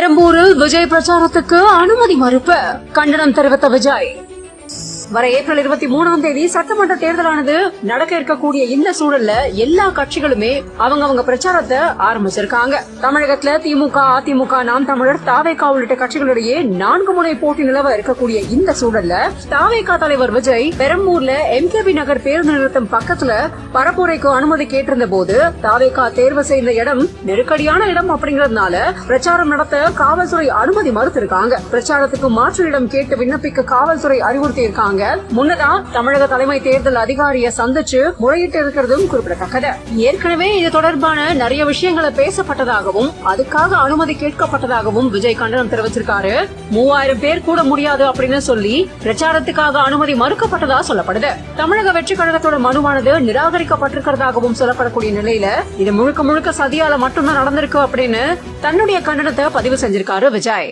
பெரம்பூரில் விஜய் பிரச்சாரத்துக்கு அனுமதி மறுப்பு கண்டனம் தெரிவித்த விஜய். வர ஏப்ரல் 23ஆம் தேதி சட்டமன்ற தேர்தலானது நடக்க இருக்கக்கூடிய இந்த சூழல்ல எல்லா கட்சிகளுமே அவங்க பிரச்சாரத்தை ஆரம்பிச்சிருக்காங்க. தமிழகத்துல திமுக, அதிமுக, நாம் தமிழர், தாவேகா உள்ளிட்ட கட்சிகளிடையே 4 முனை போட்டி நிலவ இருக்கக்கூடிய இந்த சூழல்ல தாவேகா தலைவர் விஜய் பெரம்பூர்ல எம்கேபி நகர் பேருந்து நிறுத்தம் பக்கத்துல பரப்புரைக்கு அனுமதி கேட்டிருந்த போது தாவேகா தேர்வு செய்த இடம் நெருக்கடியான இடம் அப்படிங்கறதுனால பிரச்சாரம் நடத்த காவல்துறை அனுமதி மறுத்திருக்காங்க. பிரச்சாரத்துக்கு மாற்று இடம் கேட்டு விண்ணப்பிக்க காவல்துறை அறிவுறுத்தி இருக்காங்க. முன்னதா தமிழக தலைமை தேர்தல் அதிகாரியை சந்திச்சு முறையிட்டு இருக்கிறதும் குறிப்பிடத்தக்கது. ஏற்கனவே இது தொடர்பான நிறைய விஷயங்களை பேசப்பட்டதாகவும் அதுக்காக அனுமதி கேட்கப்பட்டதாகவும் விஜய் கண்டனம் தெரிவிச்சிருக்காரு. 3000 பேர் கூட முடியாது அப்படின்னு சொல்லி பிரச்சாரத்துக்காக அனுமதி மறுக்கப்பட்டதா சொல்லப்படுது. தமிழக வெற்றி கழகத்தோட மனுவானது நிராகரிக்கப்பட்டிருக்கிறதாகவும் சொல்லப்படக்கூடிய நிலையில இது முழுக்க சதியால மட்டும்தான் நடந்திருக்கு அப்படின்னு தன்னுடைய கண்டனத்தை பதிவு செஞ்சிருக்காரு விஜய்.